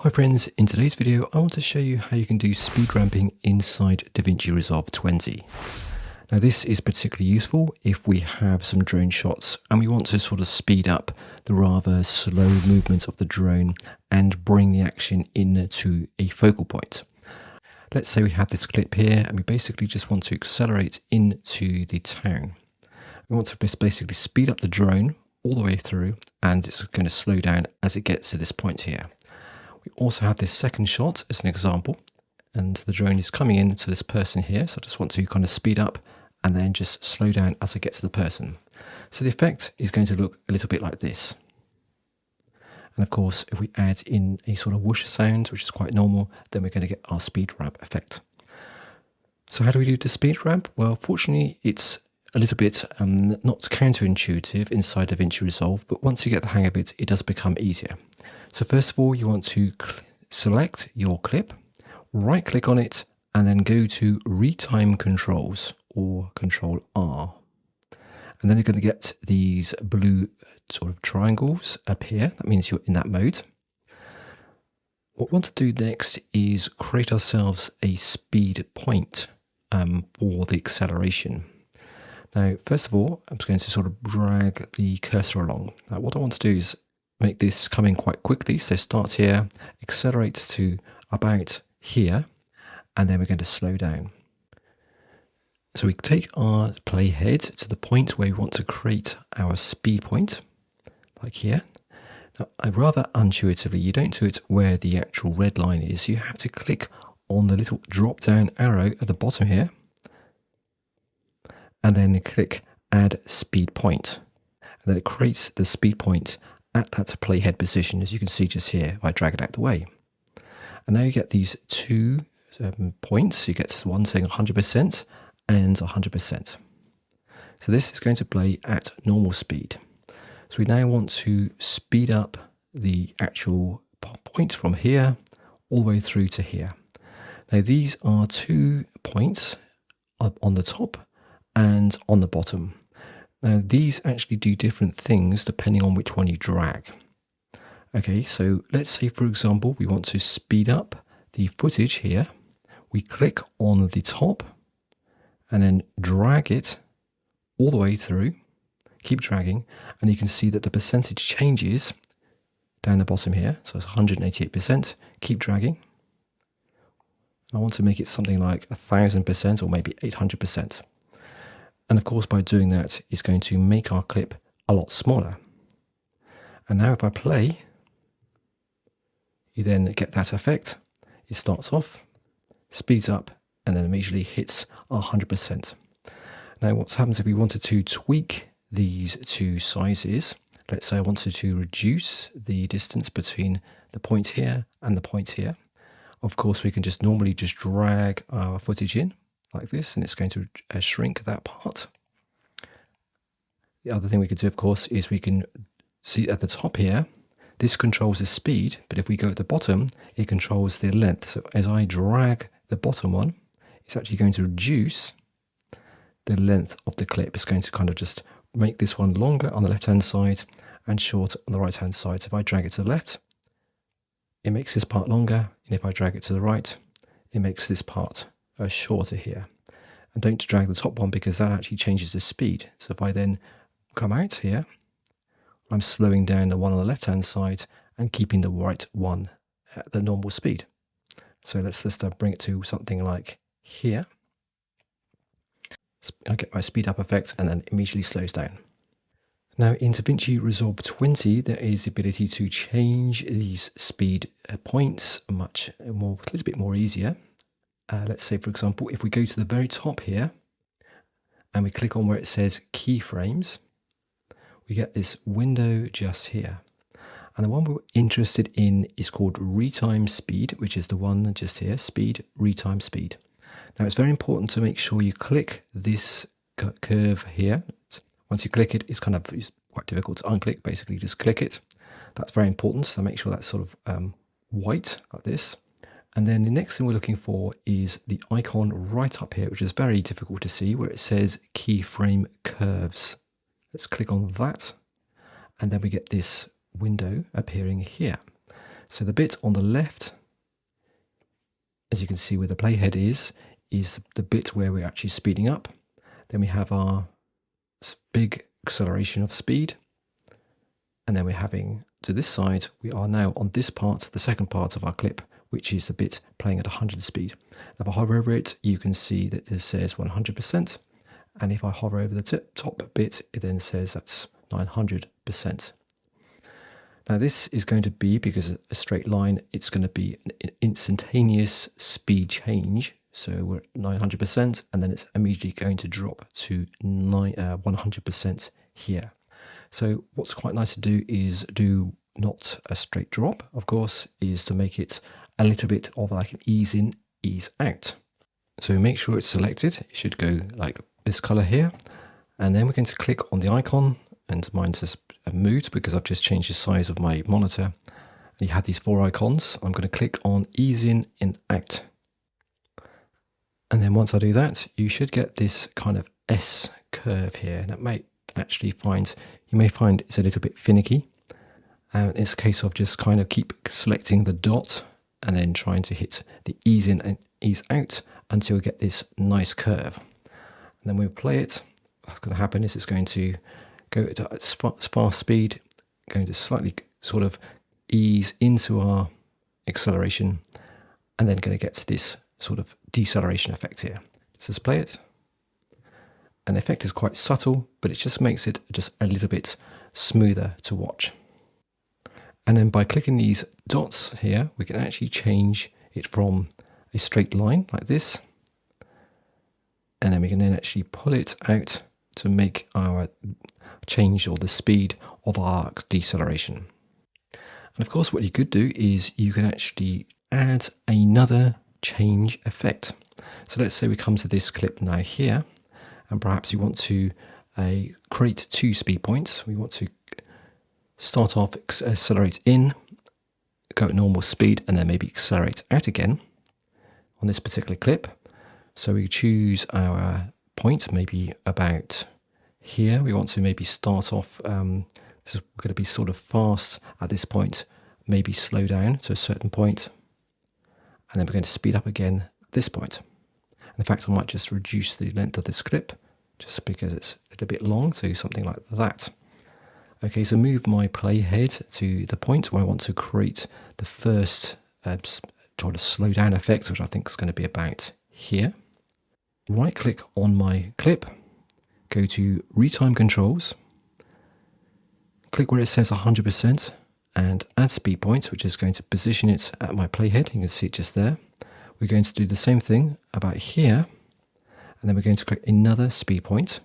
Hi friends, in today's video I want to show you how you can do speed ramping inside DaVinci Resolve 20. Now this is particularly useful if we have some drone shots and we want to sort of speed up the rather slow movement of the drone and bring the action into a focal point. Let's say we have this clip here and we basically just want to accelerate into the town. We want to just basically speed up the drone all the way through, and it's going to slow down as it gets to this point here. We also have this second shot as an example, and the drone is coming in to this person here, so I just want to kind of speed up and then just slow down as I get to the person. So the effect is going to look a little bit like this. And of course, if we add in a sort of whoosh sound, which is quite normal, then we're going to get our speed ramp effect. So how do we do the speed ramp? Well, fortunately, it's a little bit not counterintuitive inside DaVinci Resolve, but once you get the hang of it, it does become easier. So first of all, you want to select your clip, right click on it, and then go to Retime Controls, or Control R. And then you're going to get these blue sort of triangles appear. That means you're in that mode. What we want to do next is create ourselves a speed point for the acceleration. Now, first of all, I'm just going to sort of drag the cursor along. Now, what I want to do is make this come in quite quickly. So start here, accelerate to about here, and then we're going to slow down. So we take our playhead to the point where we want to create our speed point, like here. Now, rather intuitively, you don't do it where the actual red line is. You have to click on the little drop-down arrow at the bottom here, and then click Add Speed Point. And then it creates the speed point at that playhead position, as you can see just here, if I drag it out the way. And now you get these two points. You get one saying 100% and 100%. So this is going to play at normal speed. So we now want to speed up the actual point from here all the way through to here. Now these are 2 points on the top and on the bottom. Now these actually do different things depending on which one you drag. Okay, so let's say for example we want to speed up the footage here. We click on the top and then drag it all the way through, keep dragging, and you can see that the percentage changes down the bottom here. So it's 188%, keep dragging. I want to make it something like 1000% or maybe 800%. And of course, by doing that, it's going to make our clip a lot smaller. And now if I play, you then get that effect. It starts off, speeds up, and then immediately hits 100%. Now what happens if we wanted to tweak these two sizes? Let's say I wanted to reduce the distance between the point here and the point here. Of course, we can just normally just drag our footage in like this, and it's going to shrink that part. The other thing we could do, of course, is we can see at the top here, this controls the speed, but if we go at the bottom, it controls the length. So as I drag the bottom one, it's actually going to reduce the length of the clip. It's going to kind of just make this one longer on the left-hand side and short on the right-hand side. So if I drag it to the left, it makes this part longer, and if I drag it to the right, it makes this part shorter here. And don't drag the top one because that actually changes the speed. So if I then come out here, I'm slowing down the one on the left hand side and keeping the right one at the normal speed. So let's just bring it to something like here. I get my speed up effect and then immediately slows down. Now in DaVinci Resolve 20, there is the ability to change these speed points a little bit more easier. Let's say, for example, if we go to the very top here and we click on where it says keyframes, we get this window just here. And the one we're interested in is called Retime Speed, which is the one just here, Speed, Retime Speed. Now it's very important to make sure you click this curve here. Once you click it, it's quite difficult to unclick. Basically, just click it. That's very important, so make sure that's sort of white, like this. And then the next thing we're looking for is the icon right up here, which is very difficult to see, where it says Keyframe Curves. Let's click on that, and then we get this window appearing here. So the bit on the left, as you can see where the playhead is the bit where we're actually speeding up. Then we have our big acceleration of speed. And then we're having, to this side, we are now on this part, the second part of our clip, which is the bit playing at 100 speed. If I hover over it, you can see that it says 100%. And if I hover over the top bit, it then says that's 900%. Now this is going to be, because it's a straight line, it's going to be an instantaneous speed change. So we're at 900%, and then it's immediately going to drop to 100% here. So what's quite nice to do is do not a straight drop, of course, is to make it a little bit of like an ease in, ease out. So make sure it's selected. It should go like this color here. And then we're going to click on the icon, and mine says moved because I've just changed the size of my monitor. And you have these 4 icons. I'm going to click on ease in and out. And then once I do that, you should get this kind of S curve here. And it may actually you may find it's a little bit finicky. And it's a case of just kind of keep selecting the dot and then trying to hit the ease in and ease out until you get this nice curve. And then when we play it, what's going to happen is it's going to go at a fast speed, going to slightly sort of ease into our acceleration, and then going to get to this sort of deceleration effect here. So let's play it. And the effect is quite subtle, but it just makes it just a little bit smoother to watch. And then by clicking these dots here, we can actually change it from a straight line like this. And then we can then actually pull it out to make our change or the speed of our deceleration. And of course, what you could do is you can actually add another change effect. So let's say we come to this clip now here, and perhaps you want to create 2 speed points. We want to start off, accelerate in, go at normal speed, and then maybe accelerate out again on this particular clip. So we choose our point, maybe about here. We want to maybe start off, this is going to be sort of fast at this point, maybe slow down to a certain point, and then we're going to speed up again at this point. And in fact, I might just reduce the length of this clip just because it's a little bit long, to something like that. Okay, so move my playhead to the point where I want to create the first try to slow down effect, which I think is going to be about here. Right click on my clip, go to retime controls, click where it says 100% and add speed points, which is going to position it at my playhead. You can see it just there. We're going to do the same thing about here, and then we're going to create another speed point.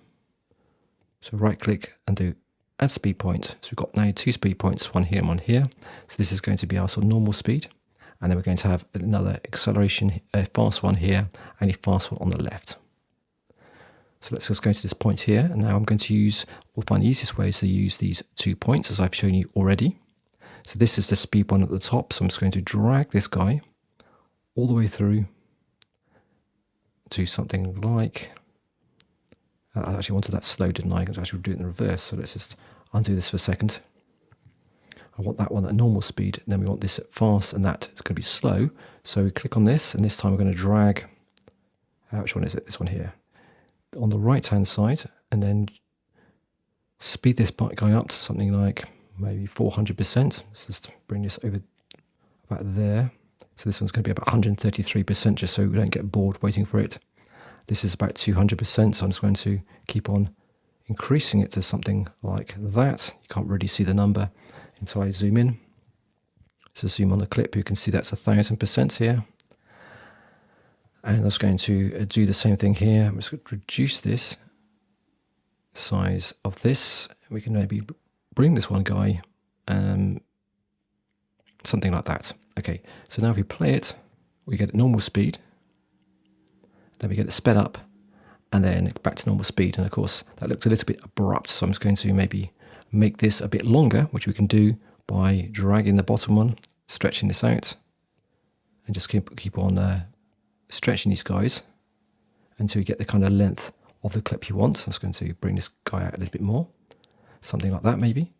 So right click and do add speed point. So we've got now 2 speed points, one here and one here. So this is going to be our sort of normal speed. And then we're going to have another acceleration, a fast one here, and a fast one on the left. So let's just go to this point here. And now I'm going to we'll find the easiest way is to use these 2 points, as I've shown you already. So this is the speed one at the top. So I'm just going to drag this guy all the way through to something like, I actually wanted that slow, didn't I? I could actually do it in the reverse. So let's just undo this for a second. I want that one at normal speed, and then we want this at fast, and that is going to be slow. So we click on this, and this time we're going to drag, which one is it? This one here. On the right-hand side, and then speed this guy up to something like maybe 400%. Let's just bring this over about there. So this one's going to be about 133%, just so we don't get bored waiting for it. This is about 200%, so I'm just going to keep on increasing it to something like that. You can't really see the number until I zoom in. So zoom on the clip, you can see that's 1000% here. And I'm just going to do the same thing here. I'm just going to reduce this size of this. We can maybe bring this one guy, something like that. Okay, so now if we play it, we get normal speed. Then we get it sped up, and then back to normal speed. And of course, that looks a little bit abrupt. So I'm just going to maybe make this a bit longer, which we can do by dragging the bottom one, stretching this out, and just keep on stretching these guys until you get the kind of length of the clip you want. So I'm just going to bring this guy out a little bit more, something like that maybe.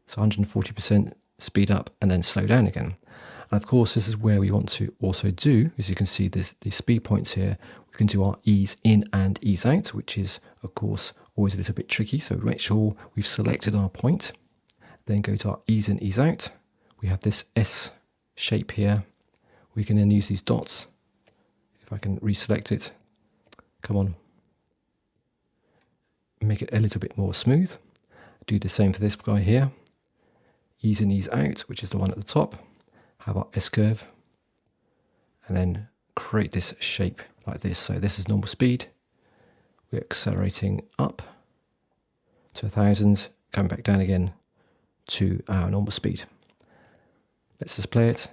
So 140% speed up and then slow down again. And of course, this is where we want to also do, as you can see, there's these speed points here. We can do our ease in and ease out, which is, of course, always a little bit tricky. So make sure we've selected our point, then go to our ease in, ease out. We have this S shape here. We can then use these dots. If I can reselect it, come on, make it a little bit more smooth. Do the same for this guy here. Ease in, ease out, which is the one at the top. Have our S curve, and then create this shape like this. So this is normal speed. We're accelerating up to 1,000, coming back down again to our normal speed. Let's just play it.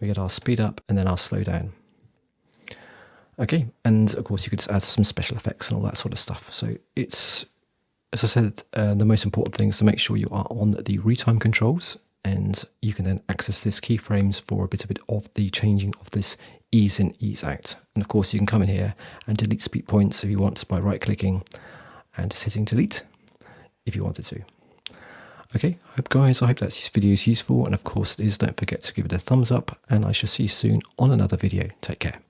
We get our speed up and then our slow down. Okay, and of course you could just add some special effects and all that sort of stuff. So it's, as I said, the most important thing is to make sure you are on the retime controls, and you can then access this keyframes for a bit of the changing of this ease in, ease out. And of course you can come in here and delete speed points if you want, just by right clicking and just hitting delete if you wanted to. Okay, I hope that this video is useful, and of course it is, don't forget to give it a thumbs up, and I shall see you soon on another video. Take care.